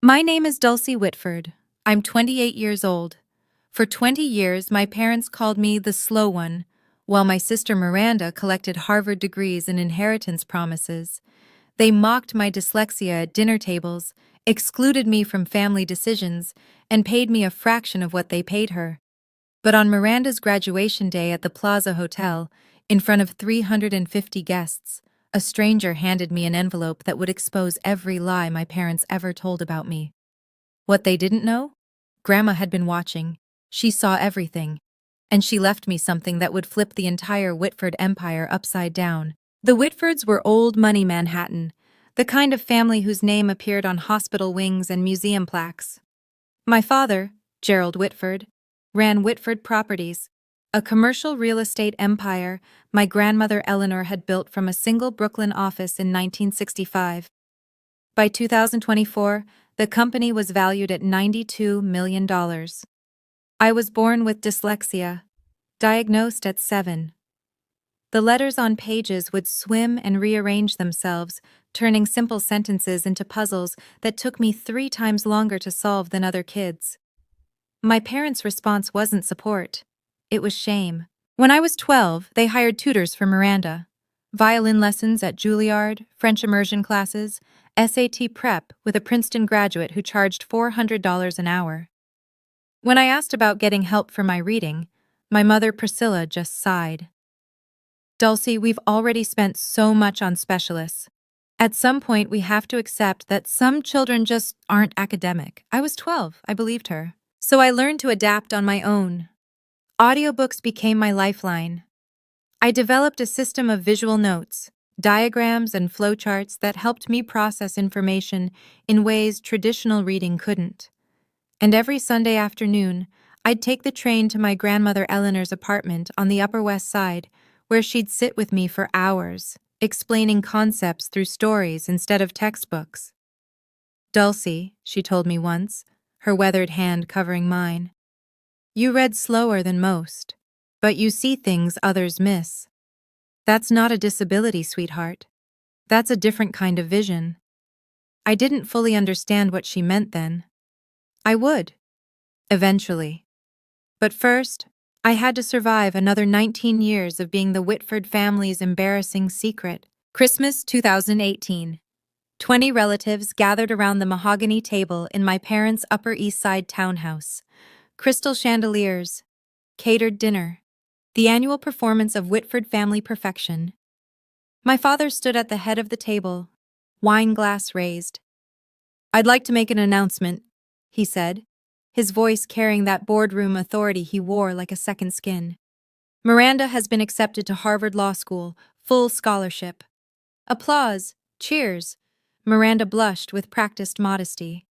My name is Dulcie Whitford. I'm 28 years old. For 20 years, my parents called me the slow one, while my sister Miranda collected Harvard degrees and inheritance promises. They mocked my dyslexia at dinner tables, excluded me from family decisions, and paid me a fraction of what they paid her. But on Miranda's graduation day at the Plaza Hotel, in front of 350 guests, a stranger handed me an envelope that would expose every lie my parents ever told about me. What they didn't know? Grandma had been watching. She saw everything. And she left me something that would flip the entire Whitford empire upside down. The Whitfords were old money Manhattan, the kind of family whose name appeared on hospital wings and museum plaques. My father, Gerald Whitford, ran Whitford Properties, a commercial real estate empire my grandmother Eleanor had built from a single Brooklyn office in 1965. By 2024, the company was valued at $92 million. I was born with dyslexia, diagnosed at 7. The letters on pages would swim and rearrange themselves, turning simple sentences into puzzles that took me 3 times longer to solve than other kids. My parents' response wasn't support. It was shame. When I was 12, they hired tutors for Miranda. Violin lessons at Juilliard, French immersion classes, SAT prep with a Princeton graduate who charged $400 an hour. When I asked about getting help for my reading, my mother Priscilla just sighed. Dulcie, we've already spent so much on specialists. At some point, we have to accept that some children just aren't academic. I was 12, I believed her. So I learned to adapt on my own. Audiobooks became my lifeline. I developed a system of visual notes, diagrams, and flowcharts that helped me process information in ways traditional reading couldn't. And every Sunday afternoon, I'd take the train to my grandmother Eleanor's apartment on the Upper West Side, where she'd sit with me for hours, explaining concepts through stories instead of textbooks. Dulcie, she told me once, her weathered hand covering mine, you read slower than most, but you see things others miss. That's not a disability, sweetheart. That's a different kind of vision. I didn't fully understand what she meant then. I would, eventually. But first, I had to survive another 19 years of being the Whitford family's embarrassing secret. Christmas 2018. 20 relatives gathered around the mahogany table in my parents' Upper East Side townhouse. Crystal chandeliers, catered dinner, the annual performance of Whitford family perfection. My father stood at the head of the table, wine glass raised. I'd like to make an announcement, he said, his voice carrying that boardroom authority he wore like a second skin. Miranda has been accepted to Harvard Law School, full scholarship. Applause, cheers. Miranda blushed with practiced modesty.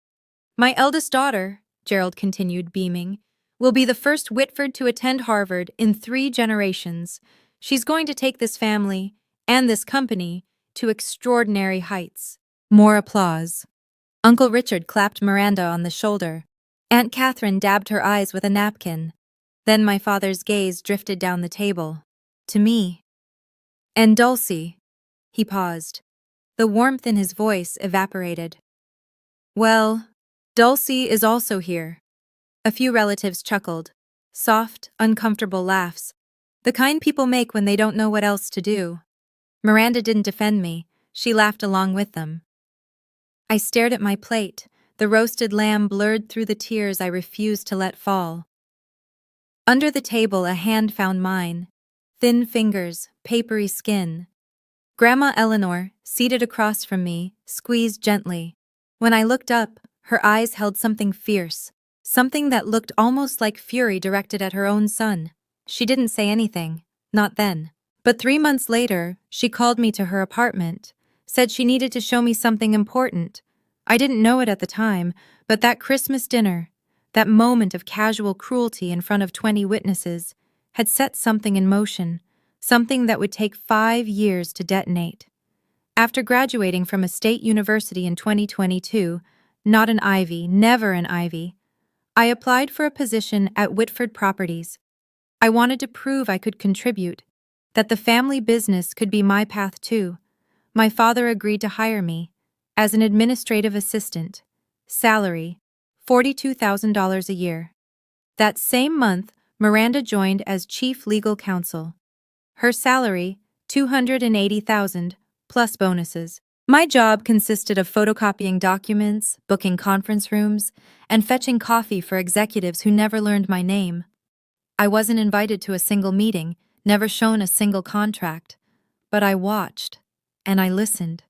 My eldest daughter, Gerald continued, beaming, will be the first Whitford to attend Harvard in 3 generations. She's going to take this family, and this company, to extraordinary heights. More applause. Uncle Richard clapped Miranda on the shoulder. Aunt Catherine dabbed her eyes with a napkin. Then my father's gaze drifted down the table. To me. And Dulcie. He paused. The warmth in his voice evaporated. Well, Dulcie is also here. A few relatives chuckled. Soft, uncomfortable laughs. The kind people make when they don't know what else to do. Miranda didn't defend me. She laughed along with them. I stared at my plate, the roasted lamb blurred through the tears I refused to let fall. Under the table, a hand found mine. Thin fingers, papery skin. Grandma Eleanor, seated across from me, squeezed gently. When I looked up, her eyes held something fierce, something that looked almost like fury directed at her own son. She didn't say anything, not then. But 3 months later, she called me to her apartment, said she needed to show me something important. I didn't know it at the time, but that Christmas dinner, that moment of casual cruelty in front of 20 witnesses, had set something in motion, something that would take 5 years to detonate. After graduating from a state university in 2022, not an Ivy, never an Ivy, I applied for a position at Whitford Properties. I wanted to prove I could contribute, that the family business could be my path too. My father agreed to hire me as an administrative assistant, Salary, $42,000 a year. That same month, Miranda joined as chief legal counsel. Her salary, $280,000, plus bonuses. My job consisted of photocopying documents, booking conference rooms, and fetching coffee for executives who never learned my name. I wasn't invited to a single meeting, never shown a single contract, but I watched, and I listened.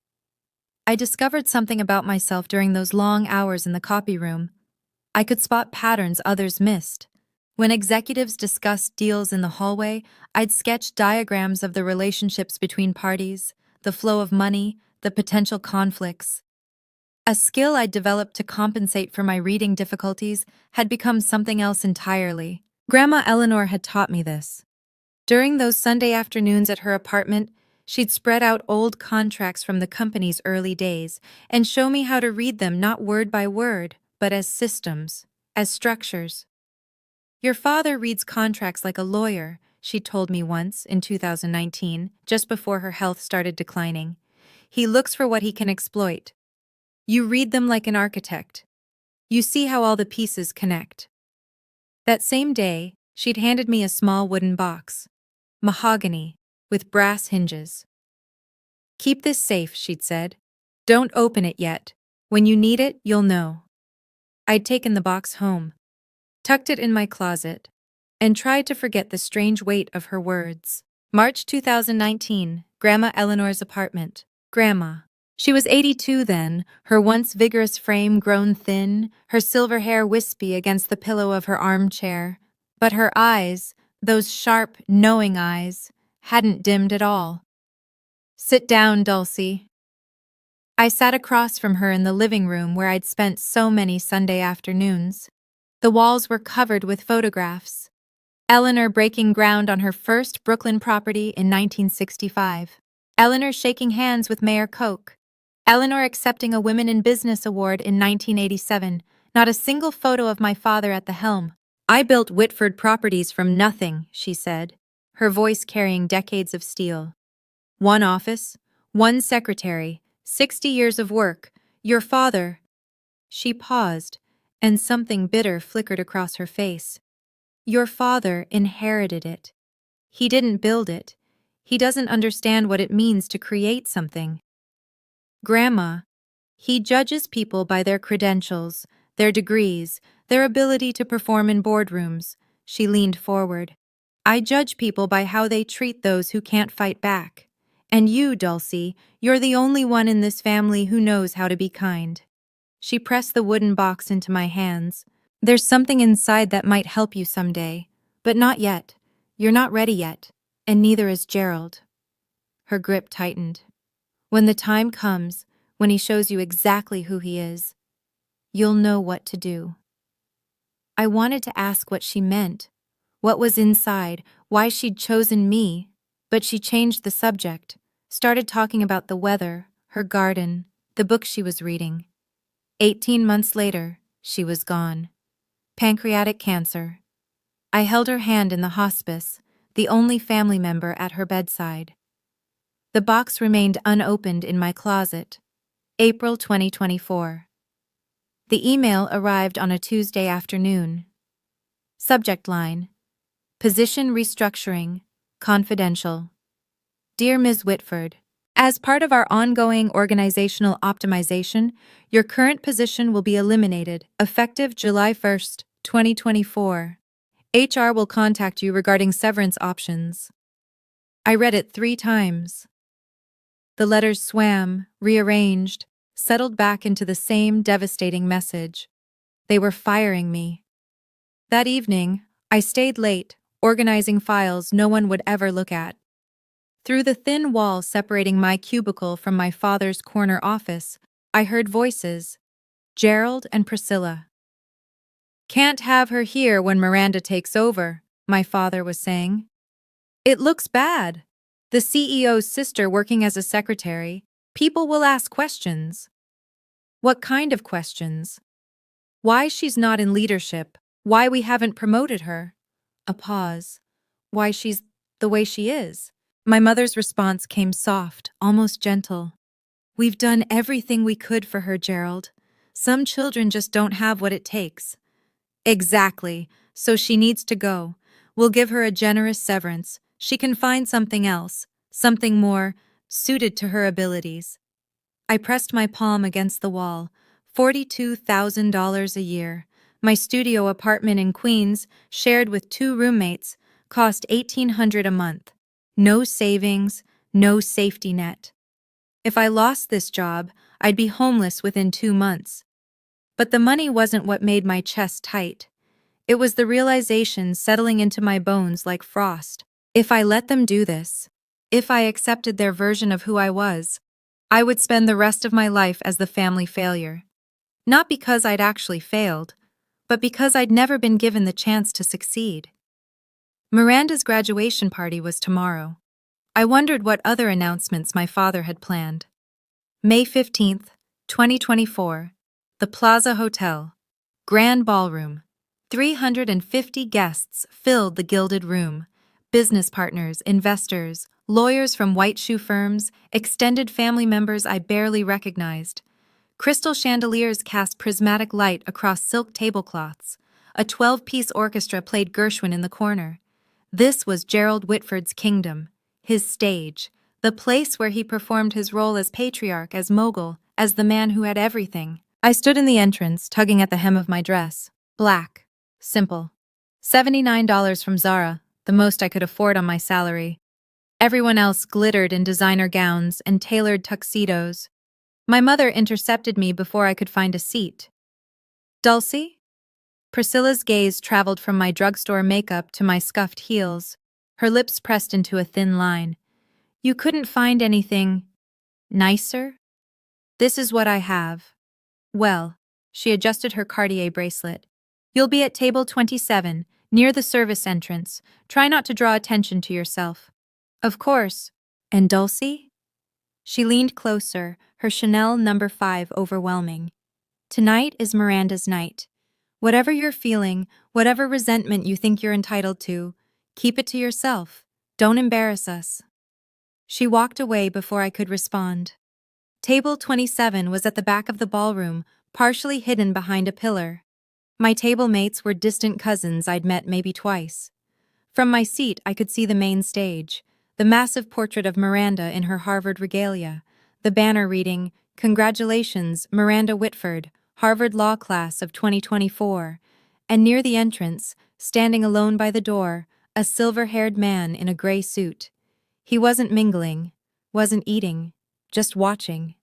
I discovered something about myself during those long hours in the copy room. I could spot patterns others missed. When executives discussed deals in the hallway, I'd sketch diagrams of the relationships between parties, the flow of money, the potential conflicts. A skill I'd developed to compensate for my reading difficulties had become something else entirely. Grandma Eleanor had taught me this. During those Sunday afternoons at her apartment, she'd spread out old contracts from the company's early days and show me how to read them not word by word, but as systems, as structures. Your father reads contracts like a lawyer, she told me once in 2019, just before her health started declining. He looks for what he can exploit. You read them like an architect. You see how all the pieces connect. That same day, she'd handed me a small wooden box. Mahogany, with brass hinges. Keep this safe, she'd said. Don't open it yet. When you need it, you'll know. I'd taken the box home, tucked it in my closet, and tried to forget the strange weight of her words. March 2019, Grandma Eleanor's apartment. Grandma. She was 82 then, her once vigorous frame grown thin, her silver hair wispy against the pillow of her armchair. But her eyes, those sharp, knowing eyes, hadn't dimmed at all. Sit down, Dulcie. I sat across from her in the living room where I'd spent so many Sunday afternoons. The walls were covered with photographs. Eleanor breaking ground on her first Brooklyn property in 1965. Eleanor shaking hands with Mayor Koch. Eleanor accepting a Women in Business Award in 1987. Not a single photo of my father at the helm. I built Whitford Properties from nothing, she said, her voice carrying decades of steel. One office, one secretary, 60 years of work. Your father. She paused, and something bitter flickered across her face. Your father inherited it. He didn't build it. He doesn't understand what it means to create something. Grandma, he judges people by their credentials, their degrees, their ability to perform in boardrooms. She leaned forward. I judge people by how they treat those who can't fight back. And you, Dulcie, you're the only one in this family who knows how to be kind. She pressed the wooden box into my hands. There's something inside that might help you someday, but not yet. You're not ready yet, and neither is Gerald. Her grip tightened. When the time comes, when he shows you exactly who he is, you'll know what to do. I wanted to ask what she meant, what was inside, why she'd chosen me, but she changed the subject, started talking about the weather, her garden, the book she was reading. 18 months later, she was gone. Pancreatic cancer. I held her hand in the hospice, the only family member at her bedside. The box remained unopened in my closet. April 2024. The email arrived on a Tuesday afternoon. Subject line: Position restructuring, confidential. Dear Ms. Whitford, as part of our ongoing organizational optimization, your current position will be eliminated, effective July 1st, 2024. HR will contact you regarding severance options. I read it 3 times. The letters swam, rearranged, settled back into the same devastating message. They were firing me. That evening, I stayed late, organizing files no one would ever look at. Through the thin wall separating my cubicle from my father's corner office, I heard voices. Gerald and Priscilla. Can't have her here when Miranda takes over, my father was saying. It looks bad. The CEO's sister working as a secretary. People will ask questions. What kind of questions? Why she's not in leadership, why we haven't promoted her. A pause. Why she's the way she is. My mother's response came soft, almost gentle. We've done everything we could for her, Gerald. Some children just don't have what it takes. Exactly. So she needs to go. We'll give her a generous severance. She can find something else, something more suited to her abilities. I pressed my palm against the wall. $42,000 a year. My studio apartment in Queens, shared with 2 roommates, cost $1,800 a month. No savings, no safety net. If I lost this job, I'd be homeless within 2 months. But the money wasn't what made my chest tight. It was the realization settling into my bones like frost. If I let them do this, if I accepted their version of who I was, I would spend the rest of my life as the family failure. Not because I'd actually failed, but because I'd never been given the chance to succeed. Miranda's graduation party was tomorrow. I wondered what other announcements my father had planned. May 15th, 2024. The Plaza Hotel. Grand Ballroom. 350 guests filled the gilded room. Business partners, investors, lawyers from white shoe firms, extended family members I barely recognized. Crystal chandeliers cast prismatic light across silk tablecloths. A 12-piece orchestra played Gershwin in the corner. This was Gerald Whitford's kingdom, his stage, the place where he performed his role as patriarch, as mogul, as the man who had everything. I stood in the entrance, tugging at the hem of my dress. Black. Simple. $79 from Zara, the most I could afford on my salary. Everyone else glittered in designer gowns and tailored tuxedos. My mother intercepted me before I could find a seat. Dulcie? Priscilla's gaze traveled from my drugstore makeup to my scuffed heels, her lips pressed into a thin line. You couldn't find anything nicer? This is what I have. Well, she adjusted her Cartier bracelet. You'll be at table 27, near the service entrance. Try not to draw attention to yourself. Of course. And Dulcie? She leaned closer, her Chanel No. 5 overwhelming. Tonight is Miranda's night. Whatever you're feeling, whatever resentment you think you're entitled to, keep it to yourself. Don't embarrass us. She walked away before I could respond. Table 27 was at the back of the ballroom, partially hidden behind a pillar. My table mates were distant cousins I'd met maybe twice. From my seat, I could see the main stage, the massive portrait of Miranda in her Harvard regalia, the banner reading, "Congratulations, Miranda Whitford, Harvard Law Class of 2024, and near the entrance, standing alone by the door, a silver-haired man in a gray suit. He wasn't mingling, wasn't eating, just watching.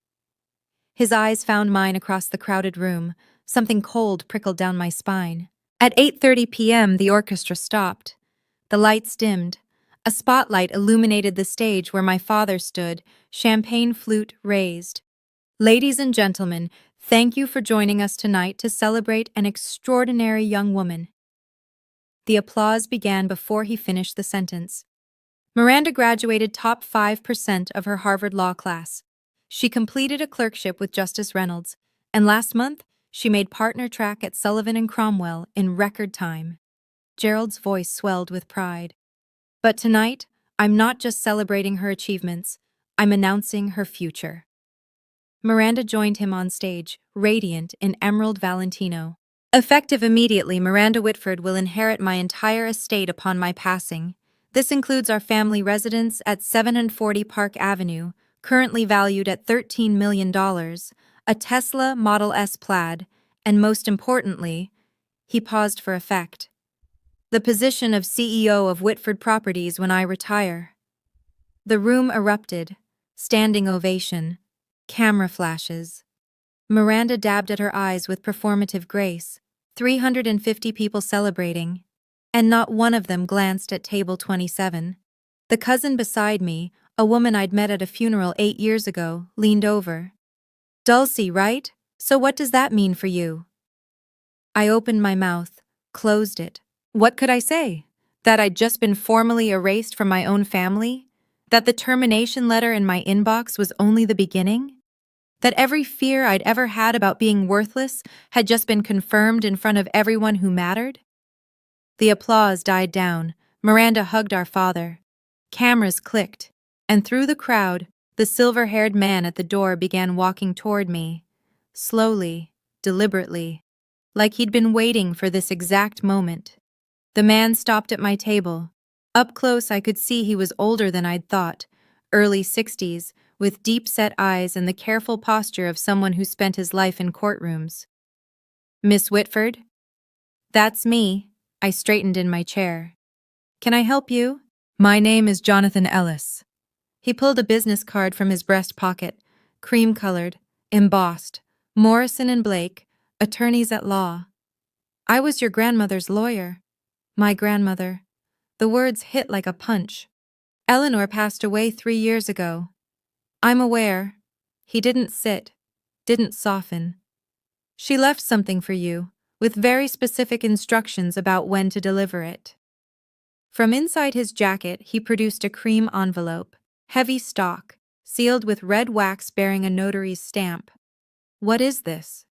His eyes found mine across the crowded room. Something cold prickled down my spine. At 8:30 p.m., the orchestra stopped. The lights dimmed. A spotlight illuminated the stage where my father stood, champagne flute raised. Ladies and gentlemen, thank you for joining us tonight to celebrate an extraordinary young woman. The applause began before he finished the sentence. Miranda graduated top 5% of her Harvard Law class. She completed a clerkship with Justice Reynolds, and last month, she made partner track at Sullivan & Cromwell in record time. Gerald's voice swelled with pride. But tonight, I'm not just celebrating her achievements, I'm announcing her future. Miranda joined him on stage, radiant in emerald Valentino. Effective immediately, Miranda Whitford will inherit my entire estate upon my passing. This includes our family residence at 740 Park Avenue, currently valued at $13 million, a Tesla Model S Plaid, and most importantly, he paused for effect, the position of CEO of Whitford Properties when I retire. The room erupted, standing ovation, camera flashes. Miranda dabbed at her eyes with performative grace, 350 people celebrating, and not one of them glanced at table 27. The cousin beside me, a woman I'd met at a funeral 8 years ago, leaned over. Dulcie, right? So what does that mean for you? I opened my mouth, closed it. What could I say? That I'd just been formally erased from my own family? That the termination letter in my inbox was only the beginning? That every fear I'd ever had about being worthless had just been confirmed in front of everyone who mattered? The applause died down. Miranda hugged our father. Cameras clicked, and through the crowd, the silver-haired man at the door began walking toward me. Slowly, deliberately, like he'd been waiting for this exact moment. The man stopped at my table. Up close, I could see he was older than I'd thought, early 60s, with deep-set eyes and the careful posture of someone who spent his life in courtrooms. "Miss Whitford?" "That's me." I straightened in my chair. "Can I help you?" "My name is Jonathan Ellis." He pulled a business card from his breast pocket, cream-colored, embossed, Morrison and Blake, attorneys at law. "I was your grandmother's lawyer." My grandmother. The words hit like a punch. "Eleanor passed away 3 years ago." "I'm aware." He didn't sit, didn't soften. "She left something for you, with very specific instructions about when to deliver it." From inside his jacket, he produced a cream envelope, heavy stock, sealed with red wax bearing a notary's stamp. "What is this?"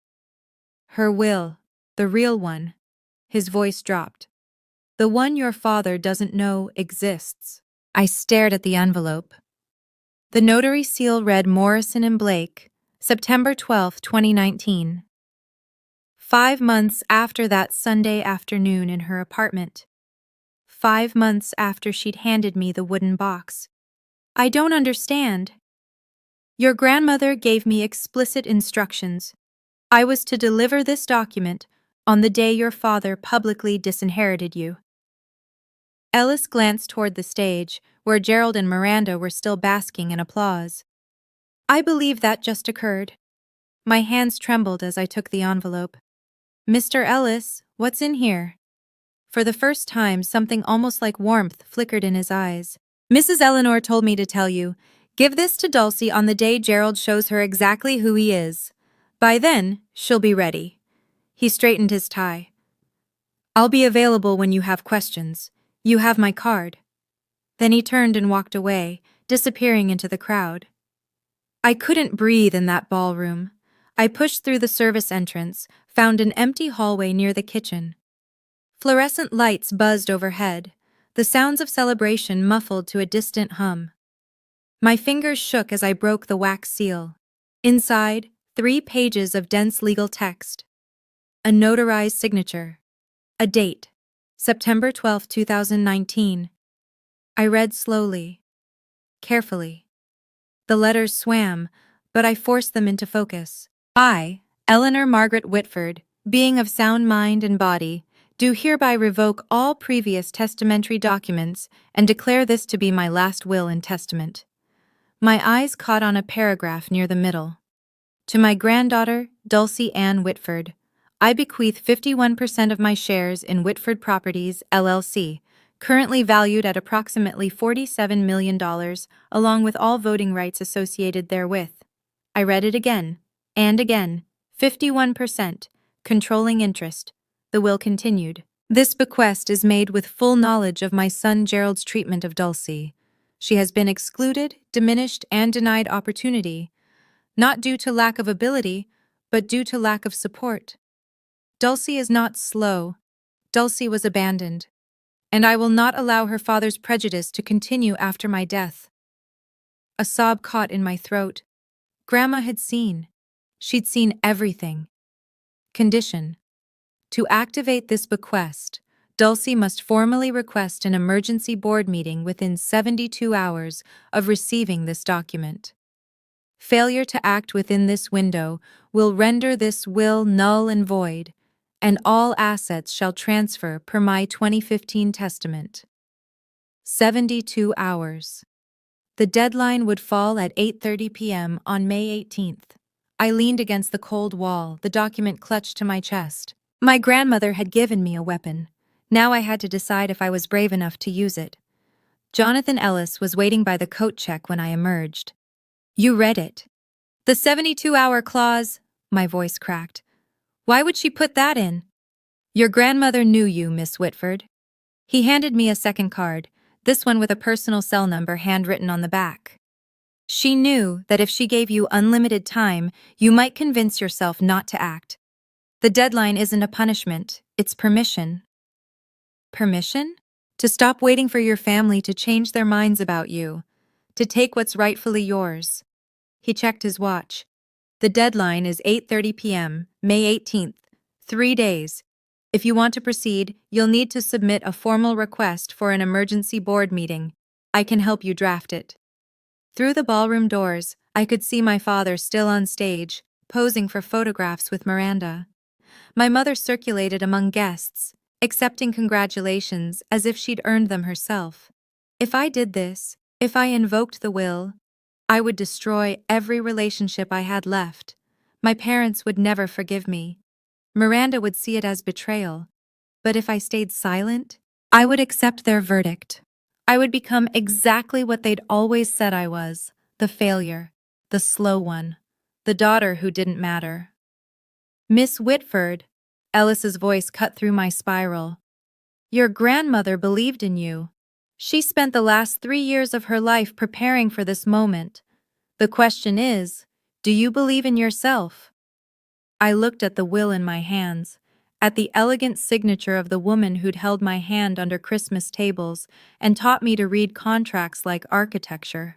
"Her will, the real one." His voice dropped. "The one your father doesn't know exists." I stared at the envelope. The notary seal read Morrison and Blake, September 12, 2019. 5 months after that Sunday afternoon in her apartment. 5 months after she'd handed me the wooden box. "I don't understand." "Your grandmother gave me explicit instructions. I was to deliver this document on the day your father publicly disinherited you." Ellis glanced toward the stage, where Gerald and Miranda were still basking in applause. "I believe that just occurred." My hands trembled as I took the envelope. "Mr. Ellis, what's in here?" For the first time, something almost like warmth flickered in his eyes. "Mrs. Eleanor told me to tell you, give this to Dulcie on the day Gerald shows her exactly who he is. By then, she'll be ready." He straightened his tie. "I'll be available when you have questions. You have my card." Then he turned and walked away, disappearing into the crowd. I couldn't breathe in that ballroom. I pushed through the service entrance, found an empty hallway near the kitchen. Fluorescent lights buzzed overhead, the sounds of celebration muffled to a distant hum. My fingers shook as I broke the wax seal. Inside, 3 pages of dense legal text. A notarized signature. A date. September 12, 2019. I read slowly, carefully. The letters swam, but I forced them into focus. "I, Eleanor Margaret Whitford, being of sound mind and body, do hereby revoke all previous testamentary documents and declare this to be my last will and testament." My eyes caught on a paragraph near the middle. "To my granddaughter, Dulcie Ann Whitford, I bequeath 51% of my shares in Whitford Properties, LLC, currently valued at approximately $47 million, along with all voting rights associated therewith." I read it again, and again. 51%, controlling interest. The will continued. "This bequest is made with full knowledge of my son Gerald's treatment of Dulcie. She has been excluded, diminished, and denied opportunity, not due to lack of ability, but due to lack of support. Dulcie is not slow. Dulcie was abandoned, and I will not allow her father's prejudice to continue after my death." A sob caught in my throat. Grandma had seen. She'd seen everything. Condition. To activate this bequest, Dulcie must formally request an emergency board meeting within 72 hours of receiving this document. Failure to act within this window will render this will null and void, and all assets shall transfer per my 2015 testament. 72 hours. The deadline would fall at 8:30 p.m. on May 18th. I leaned against the cold wall, the document clutched to my chest. My grandmother had given me a weapon. Now I had to decide if I was brave enough to use it. Jonathan Ellis was waiting by the coat check when I emerged. "You read it." "The 72-hour clause," my voice cracked. "Why would she put that in?" "Your grandmother knew you, Miss Whitford." He handed me a second card, this one with a personal cell number handwritten on the back. "She knew that if she gave you unlimited time, you might convince yourself not to act. The deadline isn't a punishment, it's permission." Permission? To stop waiting for your family to change their minds about you. To take what's rightfully yours. He checked his watch. The deadline is 8:30 p.m., May 18th. 3 days. If you want to proceed, you'll need to submit a formal request for an emergency board meeting. I can help you draft it. Through the ballroom doors, I could see my father still on stage, posing for photographs with Miranda. My mother circulated among guests, accepting congratulations as if she'd earned them herself. If I did this, if I invoked the will, I would destroy every relationship I had left. My parents would never forgive me. Miranda would see it as betrayal. But if I stayed silent, I would accept their verdict. I would become exactly what they'd always said I was, the failure, the slow one, the daughter who didn't matter. Miss Whitford, Ellis's voice cut through my spiral. Your grandmother believed in you. She spent the last 3 years of her life preparing for this moment. The question is, do you believe in yourself? I looked at the will in my hands, at the elegant signature of the woman who'd held my hand under Christmas tables and taught me to read contracts like architecture.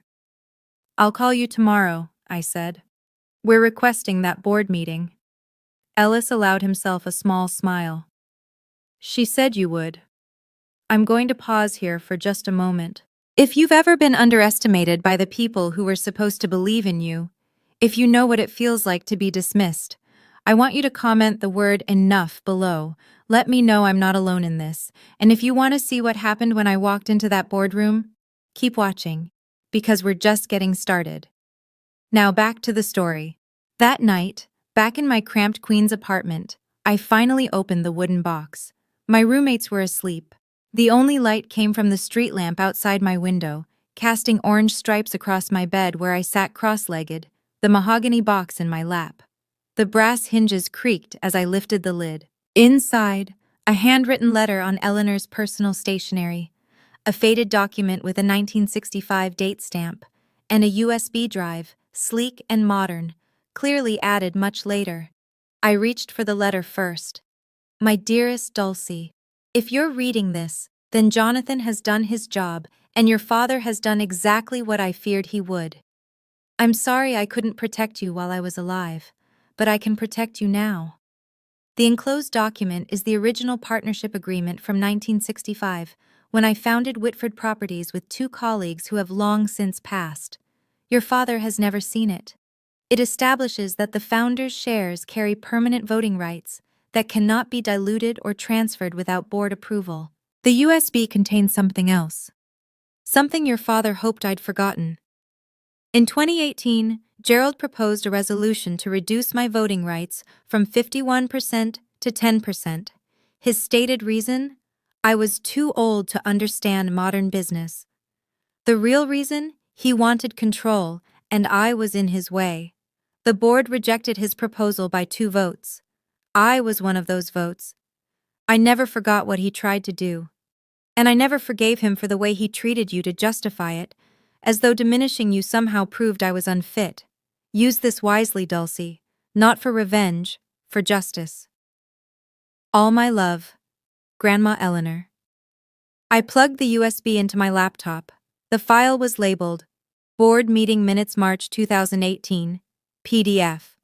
I'll call you tomorrow, I said. We're requesting that board meeting. Ellis allowed himself a small smile. She said you would. I'm going to pause here for just a moment. If you've ever been underestimated by the people who were supposed to believe in you, if you know what it feels like to be dismissed, I want you to comment the word enough below. Let me know I'm not alone in this. And if you want to see what happened when I walked into that boardroom, keep watching, because we're just getting started. Now back to the story. That night, back in my cramped Queens apartment, I finally opened the wooden box. My roommates were asleep. The only light came from the street lamp outside my window, casting orange stripes across my bed where I sat cross-legged, the mahogany box in my lap. The brass hinges creaked as I lifted the lid. Inside, a handwritten letter on Eleanor's personal stationery, a faded document with a 1965 date stamp, and a USB drive, sleek and modern, clearly added much later. I reached for the letter first. My dearest Dulcie, if you're reading this, then Jonathan has done his job, and your father has done exactly what I feared he would. I'm sorry I couldn't protect you while I was alive, but I can protect you now. The enclosed document is the original partnership agreement from 1965, when I founded Whitford Properties with 2 colleagues who have long since passed. Your father has never seen it. It establishes that the founder's shares carry permanent voting rights that cannot be diluted or transferred without board approval. The USB contains something else. Something your father hoped I'd forgotten. In 2018, Gerald proposed a resolution to reduce my voting rights from 51% to 10%. His stated reason? I was too old to understand modern business. The real reason? He wanted control, and I was in his way. The board rejected his proposal by 2 votes. I was one of those votes. I never forgot what he tried to do. And I never forgave him for the way he treated you to justify it, as though diminishing you somehow proved I was unfit. Use this wisely, Dulcie. Not for revenge, for justice. All my love, Grandma Eleanor. I plugged the USB into my laptop. The file was labeled, Board Meeting Minutes March 2018, PDF.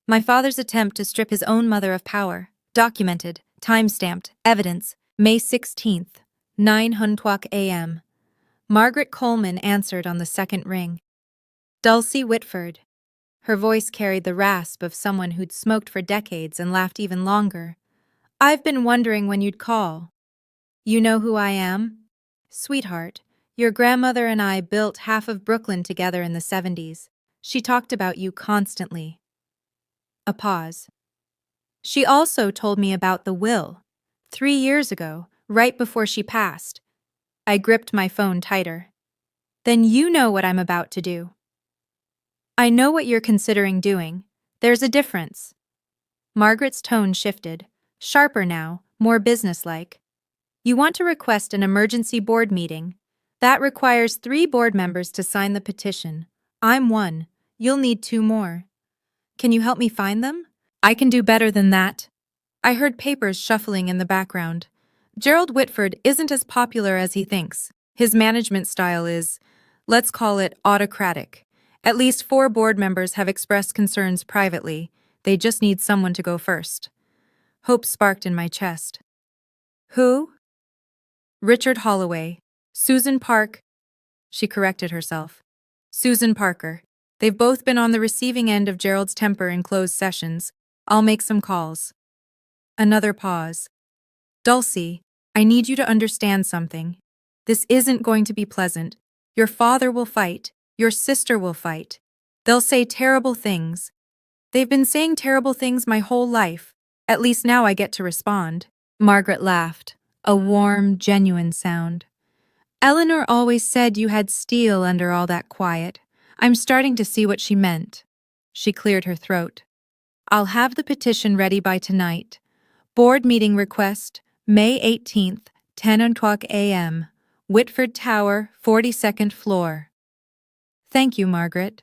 My father's attempt to strip his own mother of power. Documented, time-stamped, evidence, May 16th, 9:00 a.m. Margaret Coleman answered on the second ring. Dulcie Whitford. Her voice carried the rasp of someone who'd smoked for decades and laughed even longer. I've been wondering when you'd call. You know who I am? Sweetheart, your grandmother and I built half of Brooklyn together in the 70s. She talked about you constantly. A pause. She also told me about the will. 3 years ago, right before she passed. I gripped my phone tighter. Then you know what I'm about to do. I know what you're considering doing. There's a difference. Margaret's tone shifted, sharper now, more businesslike. You want to request an emergency board meeting. That requires 3 board members to sign the petition. I'm one. You'll need 2 more. Can you help me find them? I can do better than that. I heard papers shuffling in the background. Gerald Whitford isn't as popular as he thinks. His management style is, let's call it autocratic, At least 4 board members have expressed concerns privately. They just need someone to go first. Hope sparked in my chest. Who? Richard Holloway. Susan Park. She corrected herself. Susan Parker. They've both been on the receiving end of Gerald's temper in closed sessions. I'll make some calls. Another pause. Dulcie, I need you to understand something. This isn't going to be pleasant. Your father will fight. Your sister will fight. They'll say terrible things. They've been saying terrible things my whole life. At least now I get to respond. Margaret laughed, a warm, genuine sound. Eleanor always said you had steel under all that quiet. I'm starting to see what she meant. She cleared her throat. I'll have the petition ready by tonight. Board meeting request, May 18th, 10 o'clock a.m., Whitford Tower, 42nd floor. Thank you, Margaret.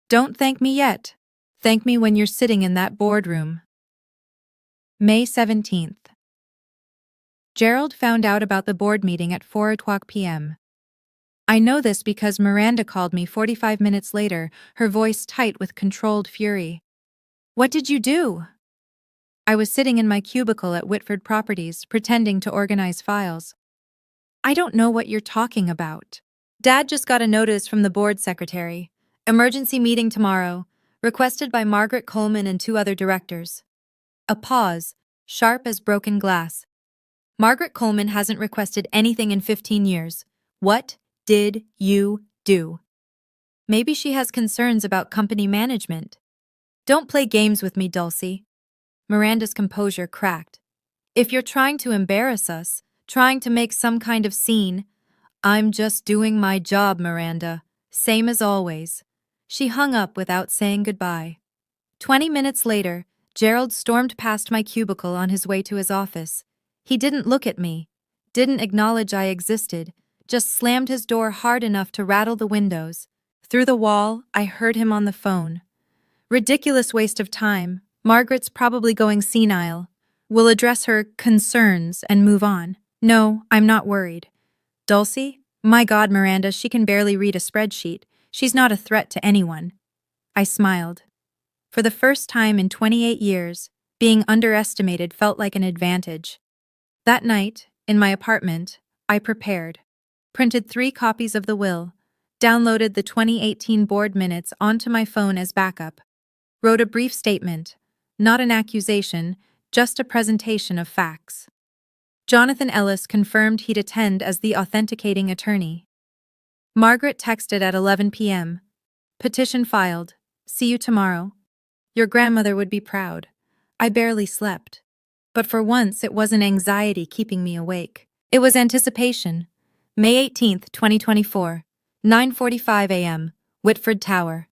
Don't thank me yet. Thank me when you're sitting in that boardroom. May 17th. Gerald found out about the board meeting at 4 o'clock p.m. I know this because Miranda called me 45 minutes later, her voice tight with controlled fury. What did you do? I was sitting in my cubicle at Whitford Properties, pretending to organize files. I don't know what you're talking about. Dad just got a notice from the board secretary. Emergency meeting tomorrow, requested by Margaret Coleman and 2 other directors. A pause, sharp as broken glass. Margaret Coleman hasn't requested anything in 15 years. What did you do? Maybe she has concerns about company management. Don't play games with me, Dulcie. Miranda's composure cracked. If you're trying to embarrass us, trying to make some kind of scene, I'm just doing my job, Miranda. Same as always. She hung up without saying goodbye. 20 minutes later, Gerald stormed past my cubicle on his way to his office. He didn't look at me, didn't acknowledge I existed, just slammed his door hard enough to rattle the windows. Through the wall, I heard him on the phone. Ridiculous waste of time. Margaret's probably going senile. We'll address her concerns and move on. No, I'm not worried. Dulcie? My God, Miranda, she can barely read a spreadsheet. She's not a threat to anyone. I smiled. For the first time in 28 years, being underestimated felt like an advantage. That night, in my apartment, I prepared. Printed 3 copies of the will. Downloaded the 2018 board minutes onto my phone as backup. Wrote a brief statement. Not an accusation, just a presentation of facts. Jonathan Ellis confirmed he'd attend as the authenticating attorney. Margaret texted at 11 p.m. Petition filed. See you tomorrow. Your grandmother would be proud. I barely slept. But for once, it wasn't anxiety keeping me awake. It was anticipation. May 18th, 2024, 9:45 a.m., Whitford Tower.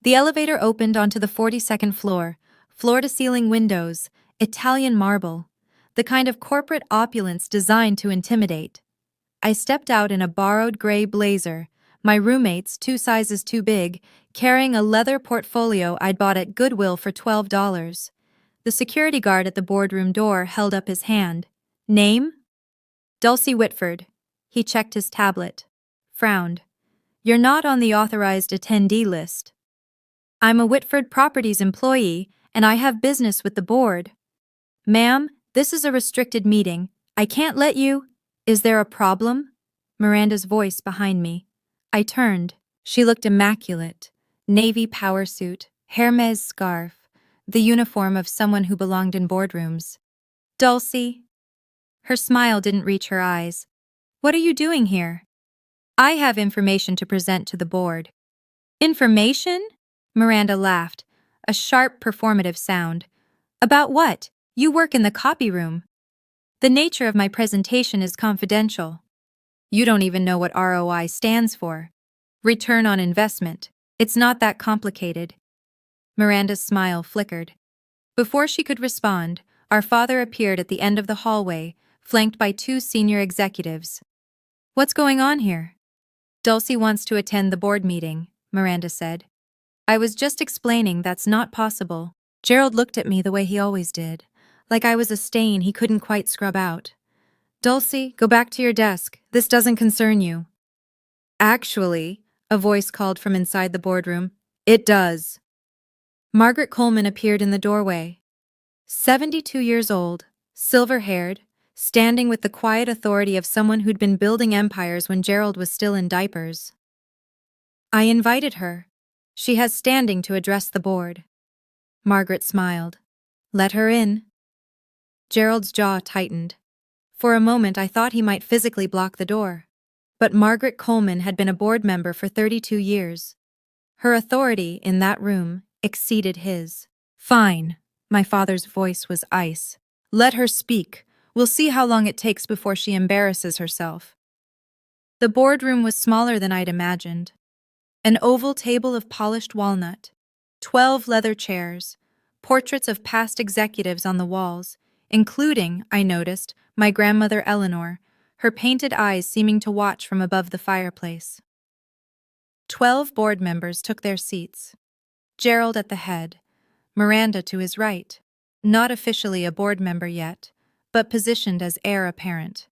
The elevator opened onto the 42nd floor, floor-to-ceiling windows, Italian marble, the kind of corporate opulence designed to intimidate. I stepped out in a borrowed gray blazer, my roommates 2 sizes too big, carrying a leather portfolio I'd bought at Goodwill for $12. The security guard at the boardroom door held up his hand. Name? Dulcie Whitford. He checked his tablet. Frowned. You're not on the authorized attendee list. I'm a Whitford Properties employee, and I have business with the board. Ma'am, this is a restricted meeting. I can't let you. Is there a problem? Miranda's voice behind me. I turned. She looked immaculate. Navy power suit, Hermes scarf, the uniform of someone who belonged in boardrooms. Dulcie. Her smile didn't reach her eyes. What are you doing here? I have information to present to the board. Information? Miranda laughed, a sharp performative sound. About what? You work in the copy room. The nature of my presentation is confidential. You don't even know what ROI stands for. Return on investment. It's not that complicated. Miranda's smile flickered. Before she could respond, our father appeared at the end of the hallway, flanked by 2 senior executives. What's going on here? Dulcie wants to attend the board meeting, Miranda said. I was just explaining that's not possible. Gerald looked at me the way he always did, like I was a stain he couldn't quite scrub out. Dulcie, go back to your desk. This doesn't concern you. Actually, A voice called from inside the boardroom. It does. Margaret Coleman appeared in the doorway. 72 years old, silver-haired, standing with the quiet authority of someone who'd been building empires when Gerald was still in diapers. I invited her. She has standing to address the board. Margaret smiled. Let her in. Gerald's jaw tightened. For a moment I thought he might physically block the door. But Margaret Coleman had been a board member for 32 years. Her authority in that room exceeded his. Fine. My father's voice was ice. Let her speak. We'll see how long it takes before she embarrasses herself. The boardroom was smaller than I'd imagined. An oval table of polished walnut, 12 leather chairs, portraits of past executives on the walls, including, I noticed, my grandmother Eleanor, her painted eyes seeming to watch from above the fireplace. 12 board members took their seats. Gerald at the head, Miranda to his right, not officially a board member yet, but positioned as heir apparent.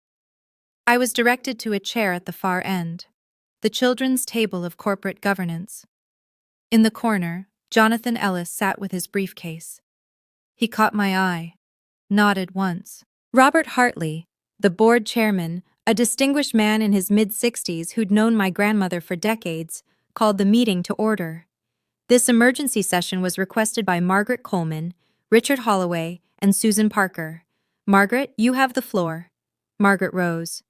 I was directed to a chair at the far end, the children's table of corporate governance. In the corner, Jonathan Ellis sat with his briefcase. He caught my eye, nodded once. Robert Hartley, the board chairman, a distinguished man in his mid-60s who'd known my grandmother for decades, called the meeting to order. This emergency session was requested by Margaret Coleman, Richard Holloway, and Susan Parker. Margaret, you have the floor. Margaret rose.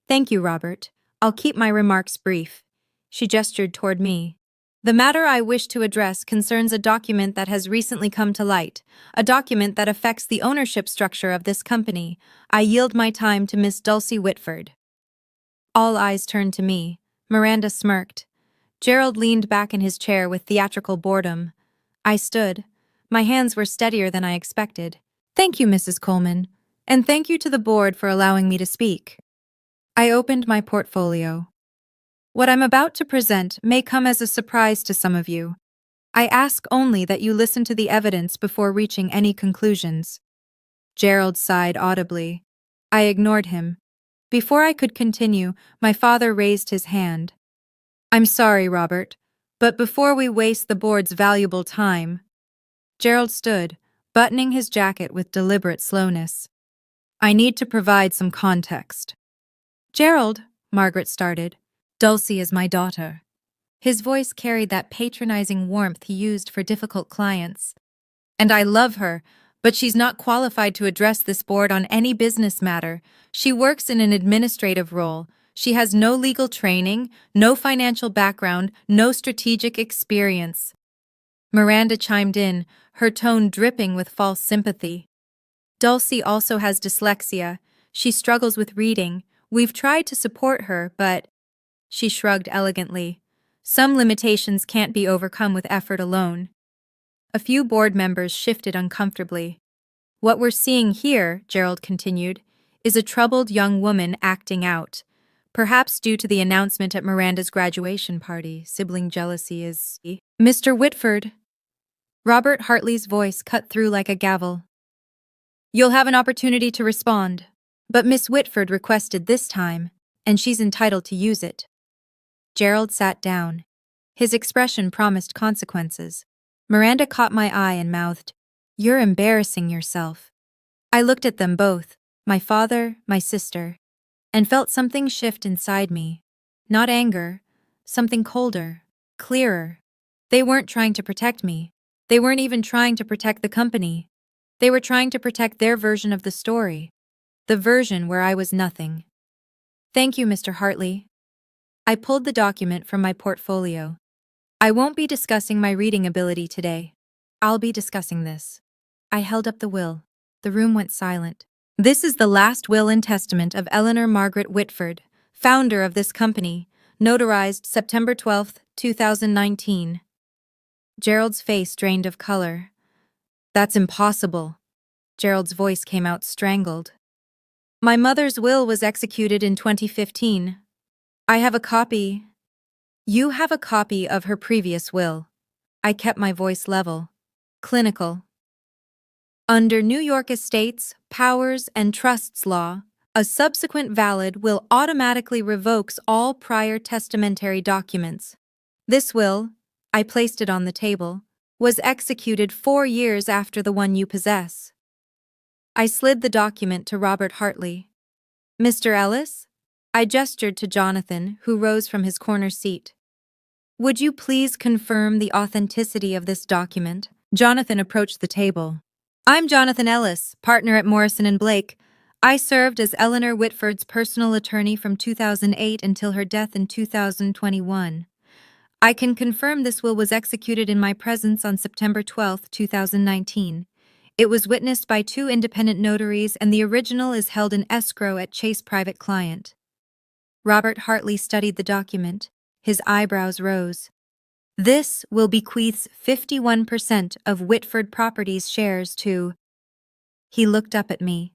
Thank you, Robert. I'll keep my remarks brief. She gestured toward me. The matter I wish to address concerns a document that has recently come to light, a document that affects the ownership structure of this company. I yield my time to Miss Dulcie Whitford. All eyes turned to me. Miranda smirked. Gerald leaned back in his chair with theatrical boredom. I stood. My hands were steadier than I expected. Thank you, Mrs. Coleman, and thank you to the board for allowing me to speak. I opened my portfolio. What I'm about to present may come as a surprise to some of you. I ask only that you listen to the evidence before reaching any conclusions. Gerald sighed audibly. I ignored him. Before I could continue, my father raised his hand. I'm sorry, Robert, but before we waste the board's valuable time. Gerald stood, buttoning his jacket with deliberate slowness. I need to provide some context. Gerald, Margaret started. Dulcie is my daughter. His voice carried that patronizing warmth he used for difficult clients. And I love her, but she's not qualified to address this board on any business matter. She works in an administrative role. She has no legal training, no financial background, no strategic experience. Miranda chimed in, her tone dripping with false sympathy. Dulcie also has dyslexia. She struggles with reading. We've tried to support her, but... She shrugged elegantly. Some limitations can't be overcome with effort alone. A few board members shifted uncomfortably. What we're seeing here, Gerald continued, is a troubled young woman acting out. Perhaps due to the announcement at Miranda's graduation party, sibling jealousy is... Mr. Whitford. Robert Hartley's voice cut through like a gavel. You'll have an opportunity to respond, but Miss Whitford requested this time, and she's entitled to use it. Gerald sat down. His expression promised consequences. Miranda caught my eye and mouthed, You're embarrassing yourself. I looked at them both, my father, my sister, and felt something shift inside me. Not anger, something colder, clearer. They weren't trying to protect me. They weren't even trying to protect the company. They were trying to protect their version of the story, the version where I was nothing. Thank you, Mr. Hartley. I pulled the document from my portfolio. I won't be discussing my reading ability today. I'll be discussing this. I held up the will. The room went silent. This is the last will and testament of Eleanor Margaret Whitford, founder of this company, notarized September 12, 2019. Gerald's face drained of color. That's impossible. Gerald's voice came out strangled. My mother's will was executed in 2015. I have a copy. You have a copy of her previous will. I kept my voice level. Clinical. Under New York Estates, Powers, and Trusts law, a subsequent valid will automatically revokes all prior testamentary documents. This will, I placed it on the table, was executed 4 years after the one you possess. I slid the document to Robert Hartley. Mr. Ellis? I gestured to Jonathan, who rose from his corner seat. Would you please confirm the authenticity of this document? Jonathan approached the table. I'm Jonathan Ellis, partner at Morrison & Blake. I served as Eleanor Whitford's personal attorney from 2008 until her death in 2021. I can confirm this will was executed in my presence on September 12, 2019. It was witnessed by 2 independent notaries and the original is held in escrow at Chase Private Client. Robert Hartley studied the document. His eyebrows rose. This will bequeaths 51% of Whitford Properties shares to... He looked up at me.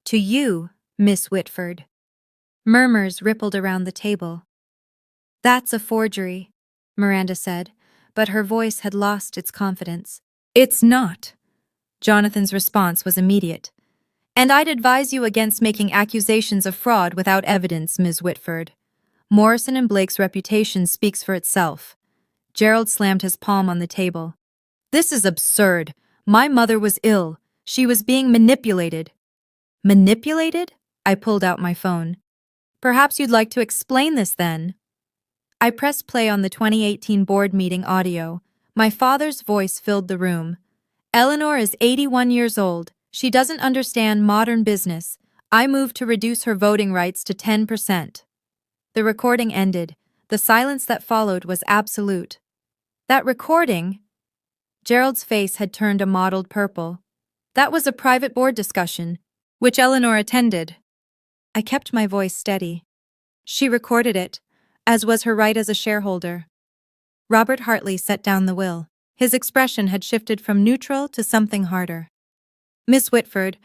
To you, Miss Whitford. Murmurs rippled around the table. That's a forgery, Miranda said, but her voice had lost its confidence. It's not. Jonathan's response was immediate. And I'd advise you against making accusations of fraud without evidence, Ms. Whitford. Morrison & Blake's reputation speaks for itself. Gerald slammed his palm on the table. This is absurd. My mother was ill. She was being manipulated. Manipulated? I pulled out my phone. Perhaps you'd like to explain this then. I pressed play on the 2018 board meeting audio. My father's voice filled the room. Eleanor is 81 years old. She doesn't understand modern business. I moved to reduce her voting rights to 10%. The recording ended. The silence that followed was absolute. That recording? Gerald's face had turned a mottled purple. That was a private board discussion, which Eleanor attended. I kept my voice steady. She recorded it, as was her right as a shareholder. Robert Hartley set down the will. His expression had shifted from neutral to something harder. Miss Whitford,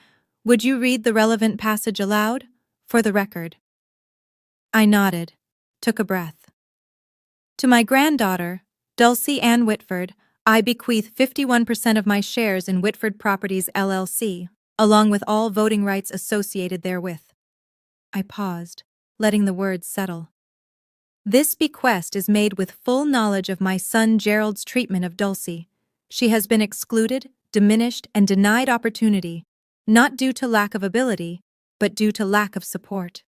would you read the relevant passage aloud, for the record? I nodded, took a breath. To my granddaughter, Dulcie Ann Whitford, I bequeath 51% of my shares in Whitford Properties LLC, along with all voting rights associated therewith. I paused, letting the words settle. This bequest is made with full knowledge of my son Gerald's treatment of Dulcie. She has been excluded, diminished, and denied opportunity, not due to lack of ability, but due to lack of support.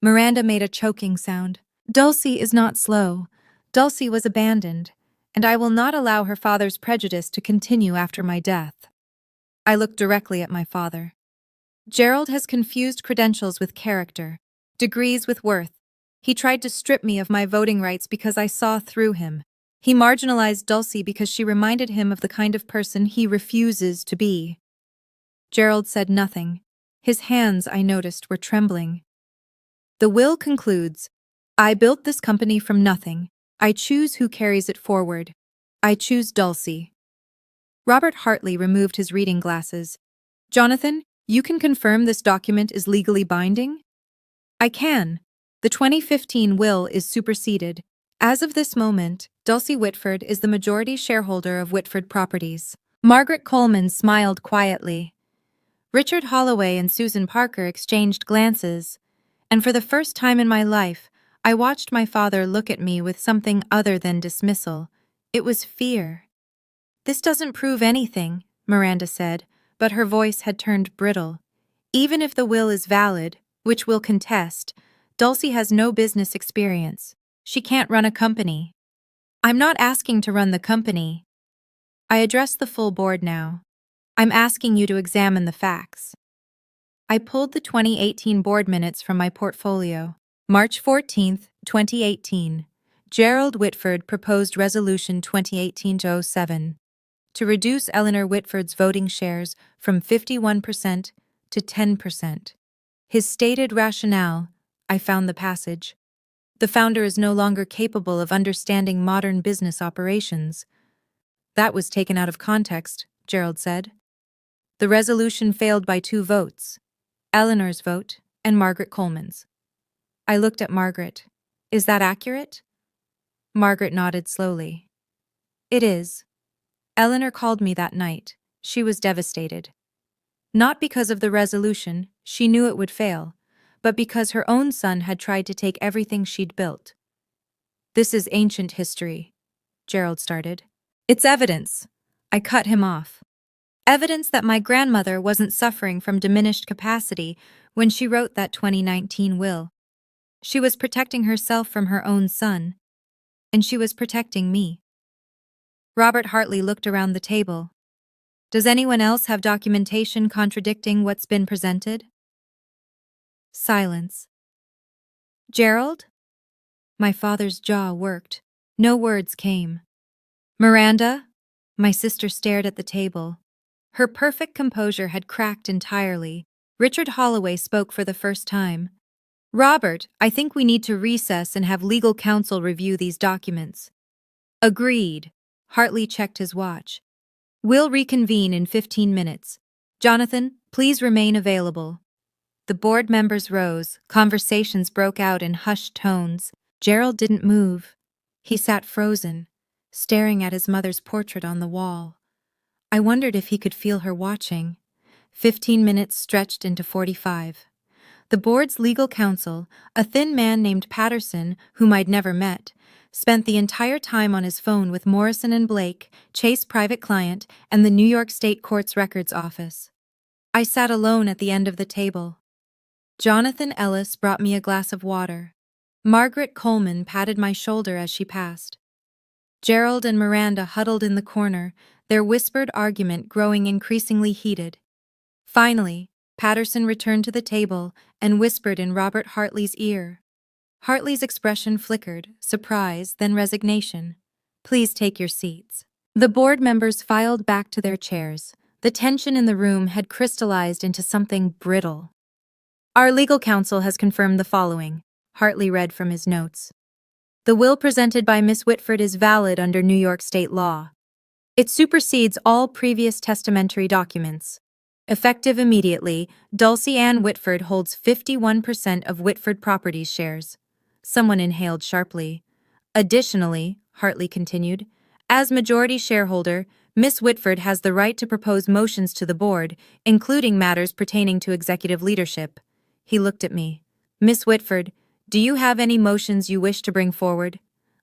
Miranda made a choking sound. Dulcie is not slow. Dulcie was abandoned, and I will not allow her father's prejudice to continue after my death. I looked directly at my father. Gerald has confused credentials with character, degrees with worth. He tried to strip me of my voting rights because I saw through him. He marginalized Dulcie because she reminded him of the kind of person he refuses to be. Gerald said nothing. His hands, I noticed, were trembling. The will concludes, I built this company from nothing. I choose who carries it forward. I choose Dulcie. Robert Hartley removed his reading glasses. Jonathan, you can confirm this document is legally binding? I can. The 2015 will is superseded. As of this moment, Dulcie Whitford is the majority shareholder of Whitford Properties. Margaret Coleman smiled quietly. Richard Holloway and Susan Parker exchanged glances, and for the first time in my life, I watched my father look at me with something other than dismissal. It was fear. This doesn't prove anything, Miranda said, but her voice had turned brittle. Even if the will is valid, which we'll contest, Dulcie has no business experience. She can't run a company. I'm not asking to run the company. I address the full board now. I'm asking you to examine the facts. I pulled the 2018 board minutes from my portfolio. March 14, 2018. Gerald Whitford proposed Resolution 2018-07 to reduce Eleanor Whitford's voting shares from 51% to 10%. His stated rationale, I found the passage. The founder is no longer capable of understanding modern business operations. That was taken out of context, Gerald said. The resolution failed by 2 votes, Eleanor's vote and Margaret Coleman's. I looked at Margaret. Is that accurate? Margaret nodded slowly. It is. Eleanor called me that night. She was devastated. Not because of the resolution, she knew it would fail, but because her own son had tried to take everything she'd built. This is ancient history, Gerald started. It's evidence. I cut him off. Evidence that my grandmother wasn't suffering from diminished capacity when she wrote that 2019 will. She was protecting herself from her own son, and she was protecting me. Robert Hartley looked around the table. Does anyone else have documentation contradicting what's been presented? Silence. Gerald? My father's jaw worked. No words came. Miranda? My sister stared at the table. Her perfect composure had cracked entirely. Richard Holloway spoke for the first time. Robert, I think we need to recess and have legal counsel review these documents. Agreed. Hartley checked his watch. We'll reconvene in 15 minutes. Jonathan, please remain available. The board members rose. Conversations broke out in hushed tones. Gerald didn't move. He sat frozen, staring at his mother's portrait on the wall. I wondered if he could feel her watching. 15 minutes stretched into 45. The board's legal counsel, a thin man named Patterson, whom I'd never met, spent the entire time on his phone with Morrison and Blake, Chase private client, and the New York State Court's records office. I sat alone at the end of the table. Jonathan Ellis brought me a glass of water. Margaret Coleman patted my shoulder as she passed. Gerald and Miranda huddled in the corner, their whispered argument growing increasingly heated. Finally, Patterson returned to the table and whispered in Robert Hartley's ear. Hartley's expression flickered, surprise, then resignation. Please take your seats. The board members filed back to their chairs. The tension in the room had crystallized into something brittle. Our legal counsel has confirmed the following, Hartley read from his notes. The will presented by Miss Whitford is valid under New York state law. It supersedes all previous testamentary documents. Effective immediately, Dulcie Ann Whitford holds 51% of Whitford Properties shares. Someone inhaled sharply. Additionally, Hartley continued, as majority shareholder, Miss Whitford has the right to propose motions to the board, including matters pertaining to executive leadership. He looked at me. Miss Whitford, do you have any motions you wish to bring forward?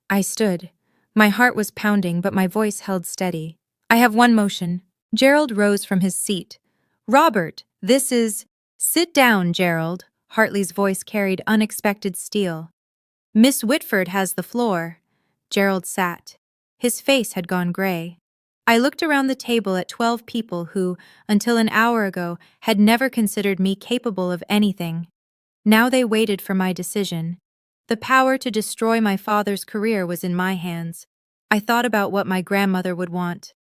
I stood. My heart was pounding, but my voice held steady. I have one motion. Gerald rose from his seat. Robert, this is... Sit down, Gerald. Hartley's voice carried unexpected steel. Miss Whitford has the floor. Gerald sat. His face had gone gray. I looked around the table at 12 people who, until an hour ago, had never considered me capable of anything. Now they waited for my decision. The power to destroy my father's career was in my hands. I thought about what my grandmother would want.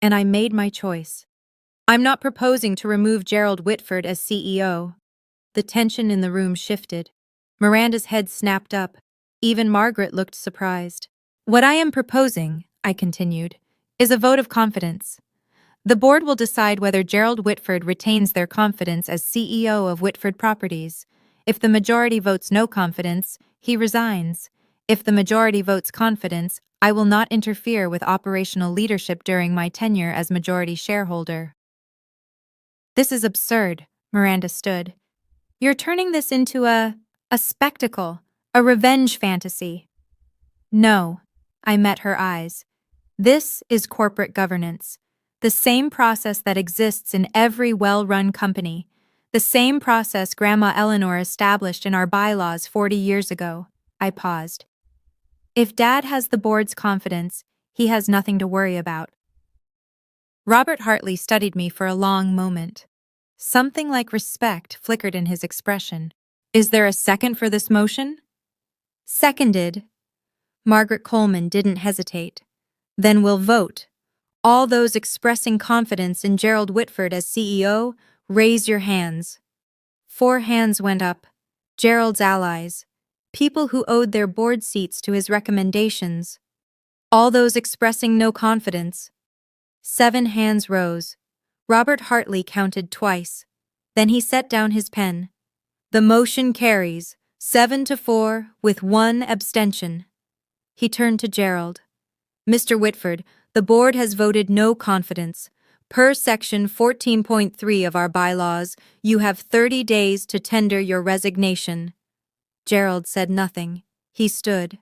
And I made my choice. I'm not proposing to remove Gerald Whitford as CEO. The tension in the room shifted. Miranda's head snapped up. Even Margaret looked surprised. What I am proposing, I continued, is a vote of confidence. The board will decide whether Gerald Whitford retains their confidence as CEO of Whitford Properties. If the majority votes no confidence, he resigns. If the majority votes confidence, I will not interfere with operational leadership during my tenure as majority shareholder. This is absurd, Miranda stood. You're turning this into a spectacle, a revenge fantasy. No, I met her eyes. This is corporate governance. The same process that exists in every well-run company. The same process Grandma Eleanor established in our bylaws 40 years ago. I paused. If Dad has the board's confidence, he has nothing to worry about. Robert Hartley studied me for a long moment. Something like respect flickered in his expression. Is there a second for this motion? Seconded. Margaret Coleman didn't hesitate. Then we'll vote. All those expressing confidence in Gerald Whitford as CEO, raise your hands. 4 hands went up. Gerald's allies. People who owed their board seats to his recommendations. All those expressing no confidence. 7 hands rose. Robert Hartley counted twice. Then he set down his pen. The motion carries, 7-4, with 1 abstention. He turned to Gerald. Mr. Whitford, the board has voted no confidence. Per Section 14.3 of our bylaws, you have 30 days to tender your resignation. Gerald said nothing. He stood.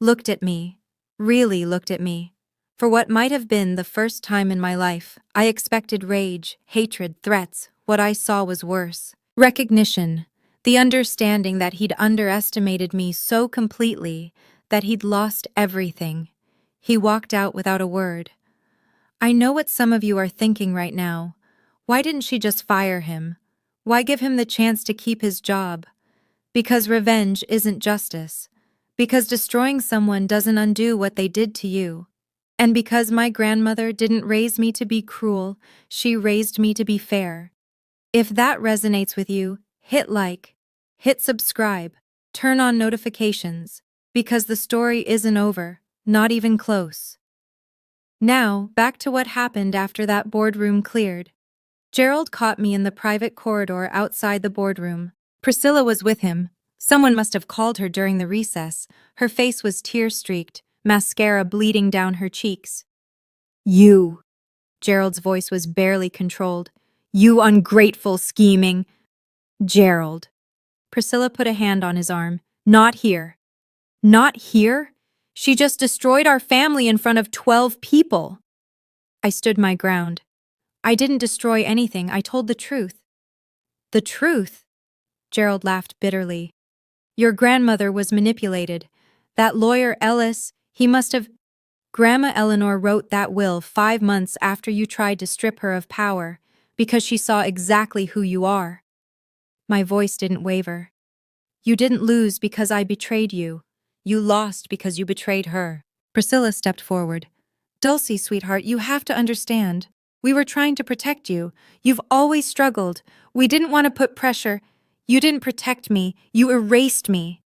looked at me, really looked at me. For what might have been the first time in my life, I expected rage, hatred, threats. What I saw was worse. Recognition, the understanding that he'd underestimated me so completely that he'd lost everything. He walked out without a word. I know what some of you are thinking right now. Why didn't she just fire him? Why give him the chance to keep his job? Because revenge isn't justice. Because destroying someone doesn't undo what they did to you. And because my grandmother didn't raise me to be cruel, she raised me to be fair. If that resonates with you, hit like, hit subscribe, turn on notifications, because the story isn't over, not even close. Now, back to what happened after that boardroom cleared. Gerald caught me in the private corridor outside the boardroom. Priscilla was with him. Someone must have called her during the recess. Her face was tear-streaked, mascara bleeding down her cheeks. "You," Gerald's voice was barely controlled. "You ungrateful, scheming—" "Gerald." Priscilla put a hand on his arm. "Not here." "Not here? She just destroyed our family in front of 12 people." I stood my ground. "I didn't destroy anything, I told the truth." "The truth?" Gerald laughed bitterly. "Your grandmother was manipulated. That lawyer Ellis, he must have— Grandma Eleanor wrote that will 5 months after you tried to strip her of power, because she saw exactly who you are." My voice didn't waver. "You didn't lose because I betrayed you. You lost because you betrayed her." Priscilla stepped forward. "Dulcie, sweetheart, you have to understand. We were trying to protect you. You've always struggled. We didn't want to put pressure. You didn't protect me. You erased me."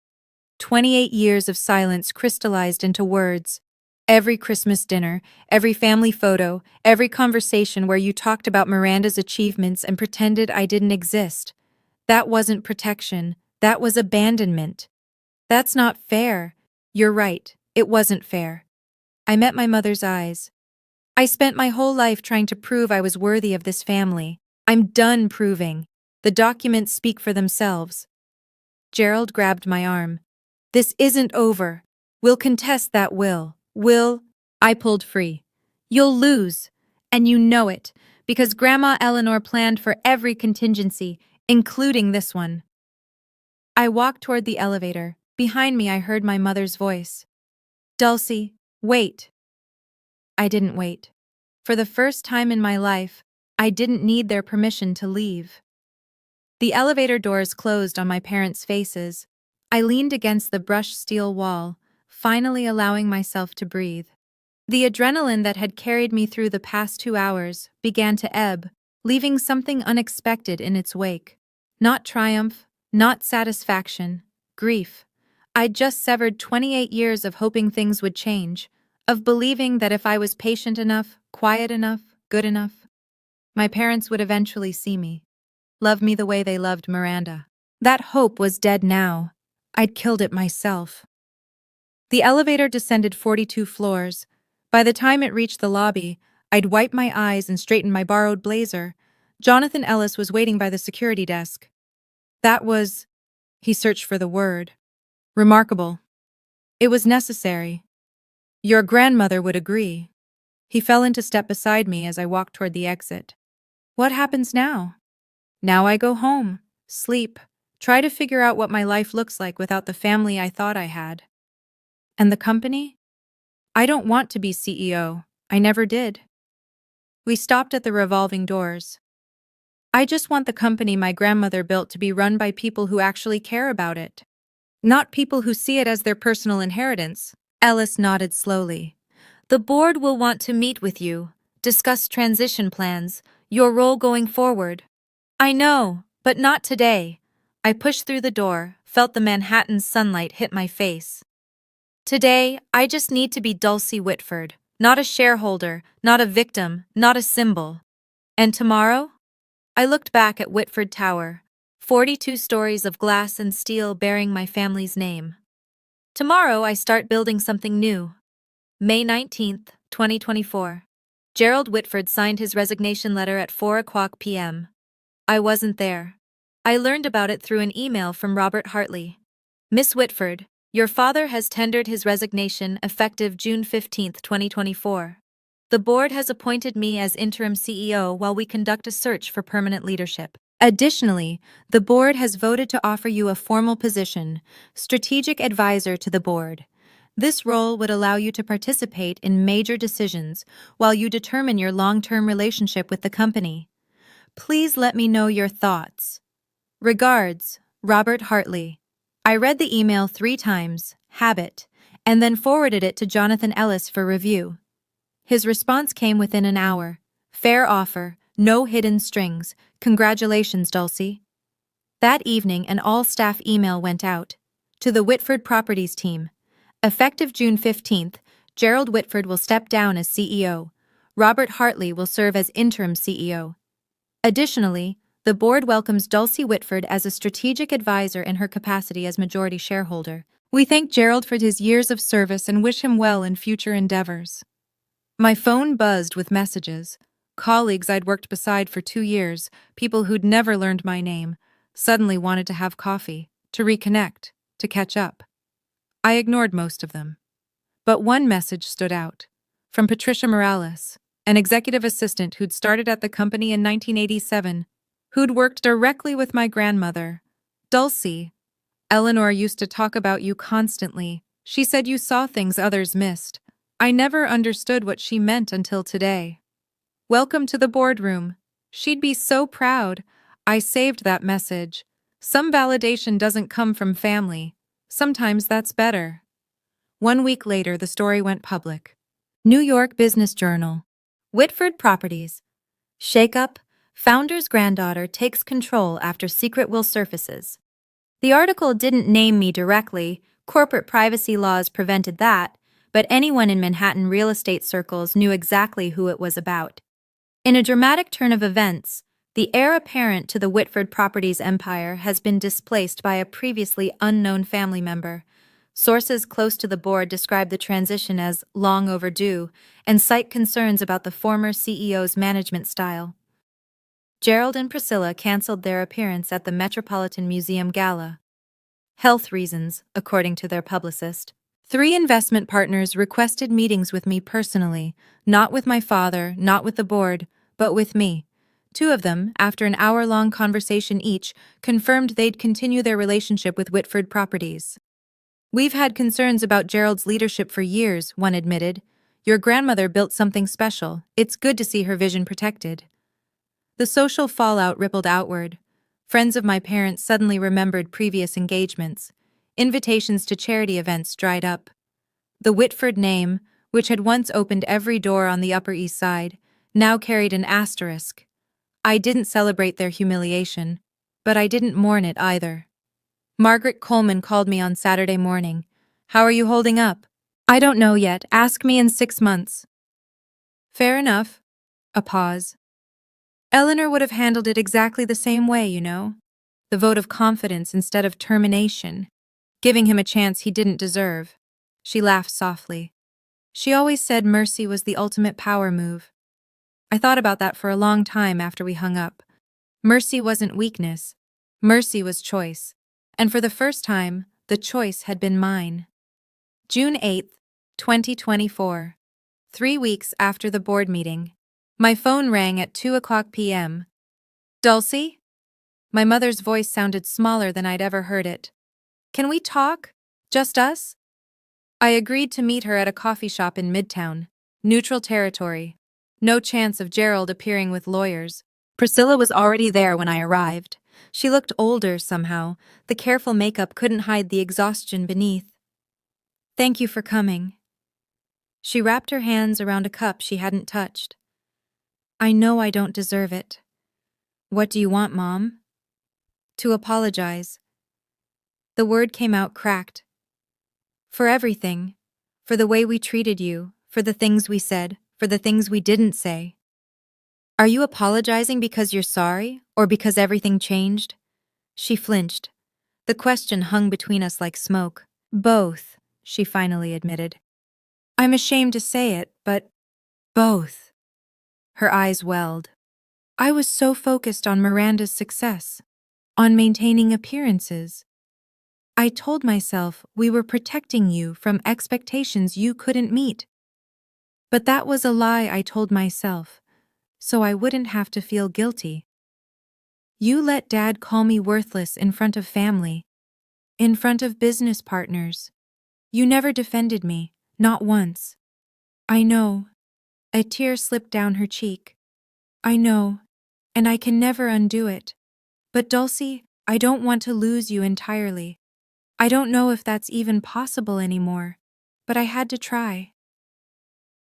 28 years of silence crystallized into words. Every Christmas dinner, every family photo, every conversation where you talked about Miranda's achievements and pretended I didn't exist. That wasn't protection. That was abandonment. "That's not fair." "You're right. It wasn't fair." I met my mother's eyes. "I spent my whole life trying to prove I was worthy of this family. I'm done proving. The documents speak for themselves." Gerald grabbed my arm. "This isn't over. We'll contest that will. I pulled free. "You'll lose. And you know it, because Grandma Eleanor planned for every contingency, including this one." I walked toward the elevator. Behind me I heard my mother's voice. "Dulcie, wait." I didn't wait. For the first time in my life, I didn't need their permission to leave. The elevator doors closed on my parents' faces. I leaned against the brushed steel wall, finally allowing myself to breathe. The adrenaline that had carried me through the past 2 hours began to ebb, leaving something unexpected in its wake. Not triumph, not satisfaction, grief. I'd just severed 28 years of hoping things would change, of believing that if I was patient enough, quiet enough, good enough, my parents would eventually see me, love me the way they loved Miranda. That hope was dead now. I'd killed it myself. The elevator descended 42 floors. By the time it reached the lobby, I'd wiped my eyes and straightened my borrowed blazer. Jonathan Ellis was waiting by the security desk. That was— he searched for the word. Remarkable. It was necessary. Your grandmother would agree. He fell into step beside me as I walked toward the exit. What happens now? Now I go home, sleep, try to figure out what my life looks like without the family I thought I had. And the company? I don't want to be CEO. I never did. We stopped at the revolving doors. I just want the company my grandmother built to be run by people who actually care about it. Not people who see it as their personal inheritance. Ellis nodded slowly. The board will want to meet with you, discuss transition plans, your role going forward. I know, but not today. I pushed through the door, felt the Manhattan sunlight hit my face. Today, I just need to be Dulcie Whitford, not a shareholder, not a victim, not a symbol. And tomorrow? I looked back at Whitford Tower, 42 stories of glass and steel bearing my family's name. Tomorrow I start building something new. May 19th, 2024. Gerald Whitford signed his resignation letter at 4:00 p.m. I wasn't there. I learned about it through an email from Robert Hartley. Miss Whitford, Your father has tendered his resignation effective June 15, 2024. The board has appointed me as interim CEO while we conduct a search for permanent leadership. Additionally, the board has voted to offer you a formal position, strategic advisor to the board. This role would allow you to participate in major decisions while you determine your long-term relationship with the company. Please let me know your thoughts. Regards, Robert Hartley. I read the email 3 times, habit, and then forwarded it to Jonathan Ellis for review. His response came within an hour. Fair offer, no hidden strings. Congratulations, Dulcie. That evening, an all-staff email went out. To the Whitford Properties team. Effective June 15th, Gerald Whitford will step down as CEO. Robert Hartley will serve as interim CEO. Additionally, the board welcomes Dulcie Whitford as a strategic advisor in her capacity as majority shareholder. We thank Gerald for his years of service and wish him well in future endeavors. My phone buzzed with messages. Colleagues I'd worked beside for 2 years, people who'd never learned my name, suddenly wanted to have coffee, to reconnect, to catch up. I ignored most of them. But one message stood out. From Patricia Morales, an executive assistant who'd started at the company in 1987, who'd worked directly with my grandmother. Dulcie, Eleanor used to talk about you constantly. She said you saw things others missed. I never understood what she meant until today. Welcome to the boardroom. She'd be so proud. I saved that message. Some validation doesn't come from family. Sometimes that's better. 1 week later, the story went public. New York Business Journal. Whitford Properties. Shakeup. Founder's granddaughter takes control after secret will surfaces. The article didn't name me directly. Corporate privacy laws prevented that, but anyone in Manhattan real estate circles knew exactly who it was about. In a dramatic turn of events, the heir apparent to the Whitford Properties empire has been displaced by a previously unknown family member. Sources close to the board describe the transition as long overdue and cite concerns about the former CEO's management style. Gerald and Priscilla canceled their appearance at the Metropolitan Museum Gala. Health reasons, according to their publicist. 3 investment partners requested meetings with me personally, not with my father, not with the board, but with me. 2 of them, after an hour-long conversation each, confirmed they'd continue their relationship with Whitford Properties. We've had concerns about Gerald's leadership for years, one admitted. Your grandmother built something special. It's good to see her vision protected. The social fallout rippled outward. Friends of my parents suddenly remembered previous engagements. Invitations to charity events dried up. The Whitford name, which had once opened every door on the Upper East Side, now carried an asterisk. I didn't celebrate their humiliation, but I didn't mourn it either. Margaret Coleman called me on Saturday morning. How are you holding up? I don't know yet. Ask me in 6 months. Fair enough. A pause. Eleanor would have handled it exactly the same way, you know. The vote of confidence instead of termination, giving him a chance he didn't deserve. She laughed softly. She always said mercy was the ultimate power move. I thought about that for a long time after we hung up. Mercy wasn't weakness. Mercy was choice. And for the first time, the choice had been mine. June 8th, 2024. 3 weeks after the board meeting. My phone rang at 2:00 p.m. Dulcie? My mother's voice sounded smaller than I'd ever heard it. Can we talk? Just us? I agreed to meet her at a coffee shop in Midtown. Neutral territory. No chance of Gerald appearing with lawyers. Priscilla was already there when I arrived. She looked older somehow. The careful makeup couldn't hide the exhaustion beneath. Thank you for coming. She wrapped her hands around a cup she hadn't touched. I know I don't deserve it. What do you want, Mom? To apologize. The word came out cracked. For everything. For the way we treated you, for the things we said, for the things we didn't say. Are you apologizing because you're sorry, or because everything changed? She flinched. The question hung between us like smoke. Both, she finally admitted. I'm ashamed to say it, but both. Her eyes welled. I was so focused on Miranda's success, on maintaining appearances. I told myself we were protecting you from expectations you couldn't meet. But that was a lie I told myself, so I wouldn't have to feel guilty. You let Dad call me worthless in front of family, in front of business partners. You never defended me, not once. I know. A tear slipped down her cheek. I know, and I can never undo it. But Dulcie, I don't want to lose you entirely. I don't know if that's even possible anymore, but I had to try.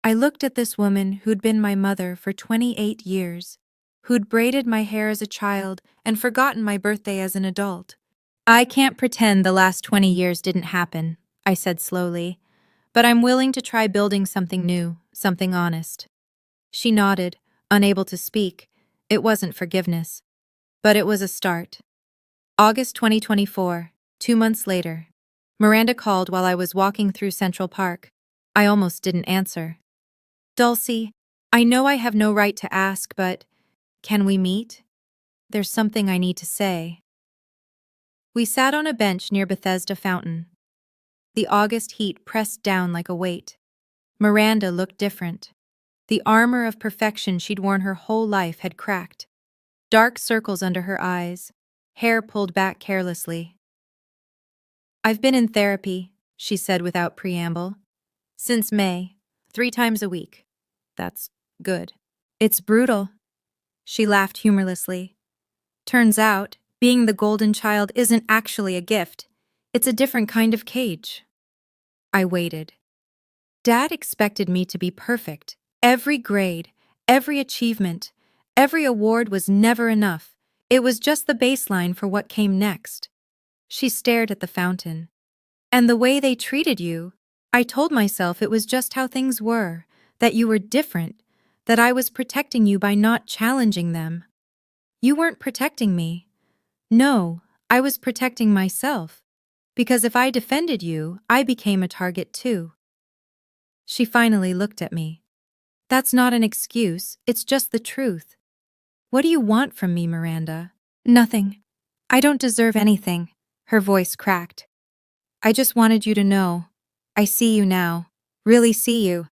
I looked at this woman who'd been my mother for 28 years, who'd braided my hair as a child and forgotten my birthday as an adult. I can't pretend the last 20 years didn't happen, I said slowly, but I'm willing to try building something new, something honest. She nodded, unable to speak. It wasn't forgiveness, but it was a start. August 2024, 2 months later. Miranda called while I was walking through Central Park. I almost didn't answer. Dulcie, I know I have no right to ask, but can we meet? There's something I need to say. We sat on a bench near Bethesda Fountain. The August heat pressed down like a weight. Miranda looked different. The armor of perfection she'd worn her whole life had cracked. Dark circles under her eyes, hair pulled back carelessly. I've been in therapy, she said without preamble. Since May, 3 times a week. That's good. It's brutal. She laughed humorlessly. Turns out, being the golden child isn't actually a gift. It's a different kind of cage. I waited. Dad expected me to be perfect. Every grade, every achievement, every award was never enough. It was just the baseline for what came next. She stared at the fountain. And the way they treated you, I told myself it was just how things were, that you were different, that I was protecting you by not challenging them. You weren't protecting me. No, I was protecting myself. Because if I defended you, I became a target too. She finally looked at me. That's not an excuse, it's just the truth. What do you want from me, Miranda? Nothing. I don't deserve anything. Her voice cracked. I just wanted you to know. I see you now. Really see you.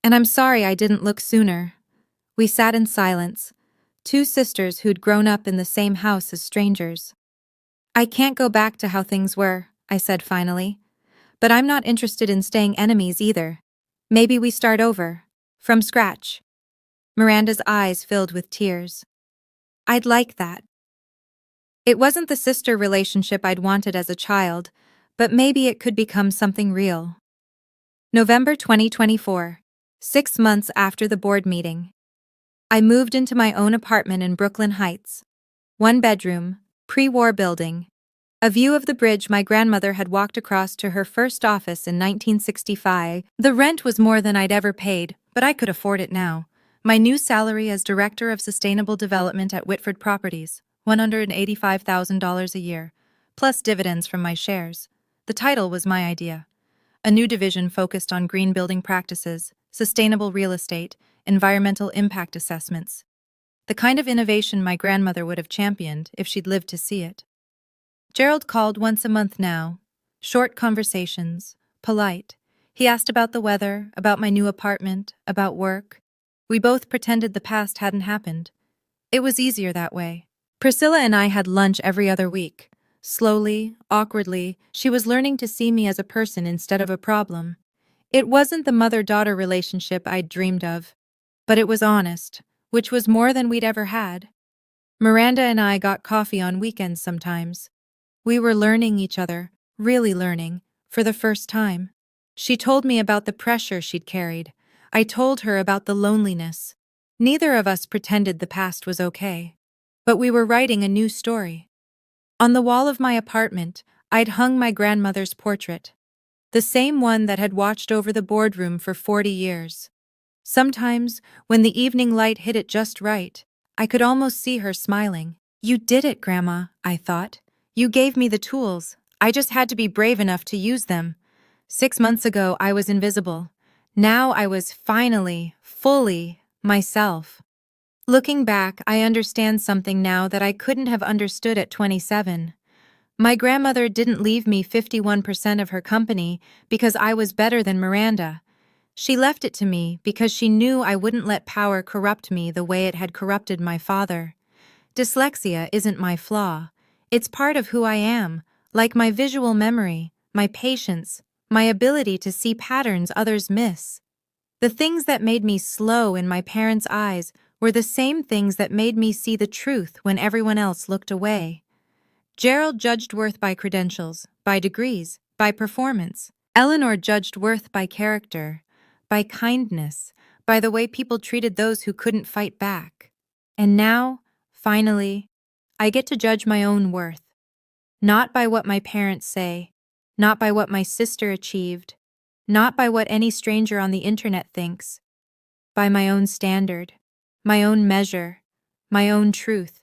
And I'm sorry I didn't look sooner. We sat in silence, 2 sisters who'd grown up in the same house as strangers. I can't go back to how things were, I said finally. But I'm not interested in staying enemies either. Maybe we start over, from scratch. Miranda's eyes filled with tears. I'd like that. It wasn't the sister relationship I'd wanted as a child, but maybe it could become something real. November 2024, 6 months after the board meeting. I moved into my own apartment in Brooklyn Heights. 1 bedroom, pre-war building. A view of the bridge my grandmother had walked across to her first office in 1965. The rent was more than I'd ever paid, but I could afford it now. My new salary as Director of Sustainable Development at Whitford Properties, $185,000 a year, plus dividends from my shares. The title was my idea. A new division focused on green building practices, sustainable real estate, environmental impact assessments. The kind of innovation my grandmother would have championed if she'd lived to see it. Gerald called once a month now. Short conversations, polite. He asked about the weather, about my new apartment, about work. We both pretended the past hadn't happened. It was easier that way. Priscilla and I had lunch every other week. Slowly, awkwardly, she was learning to see me as a person instead of a problem. It wasn't the mother-daughter relationship I'd dreamed of, but it was honest, which was more than we'd ever had. Miranda and I got coffee on weekends sometimes. We were learning each other, really learning, for the first time. She told me about the pressure she'd carried. I told her about the loneliness. Neither of us pretended the past was okay. But we were writing a new story. On the wall of my apartment, I'd hung my grandmother's portrait. The same one that had watched over the boardroom for 40 years. Sometimes, when the evening light hit it just right, I could almost see her smiling. You did it, Grandma, I thought. You gave me the tools. I just had to be brave enough to use them. 6 months ago, I was invisible. Now I was finally, fully, myself. Looking back, I understand something now that I couldn't have understood at 27. My grandmother didn't leave me 51% of her company because I was better than Miranda. She left it to me because she knew I wouldn't let power corrupt me the way it had corrupted my father. Dyslexia isn't my flaw. It's part of who I am, like my visual memory, my patience, my ability to see patterns others miss. The things that made me slow in my parents' eyes were the same things that made me see the truth when everyone else looked away. Gerald judged worth by credentials, by degrees, by performance. Eleanor judged worth by character, by kindness, by the way people treated those who couldn't fight back. And now, finally, I get to judge my own worth. Not by what my parents say, not by what my sister achieved, not by what any stranger on the internet thinks, by my own standard, my own measure, my own truth.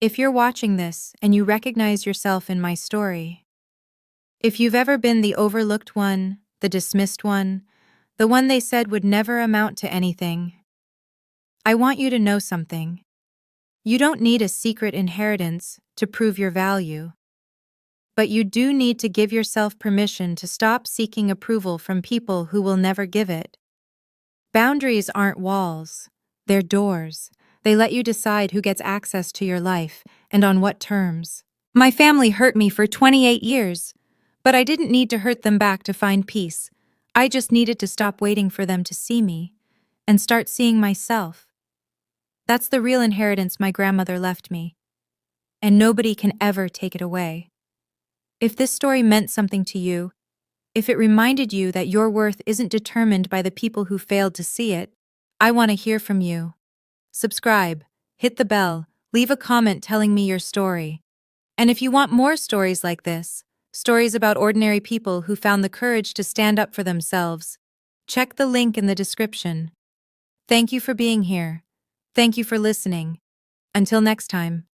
If you're watching this and you recognize yourself in my story, if you've ever been the overlooked one, the dismissed one, the one they said would never amount to anything, I want you to know something. You don't need a secret inheritance to prove your value. But you do need to give yourself permission to stop seeking approval from people who will never give it. Boundaries aren't walls, they're doors. They let you decide who gets access to your life and on what terms. My family hurt me for 28 years, but I didn't need to hurt them back to find peace. I just needed to stop waiting for them to see me and start seeing myself. That's the real inheritance my grandmother left me, and nobody can ever take it away. If this story meant something to you, if it reminded you that your worth isn't determined by the people who failed to see it, I want to hear from you. Subscribe, hit the bell, leave a comment telling me your story. And if you want more stories like this, stories about ordinary people who found the courage to stand up for themselves, check the link in the description. Thank you for being here. Thank you for listening. Until next time.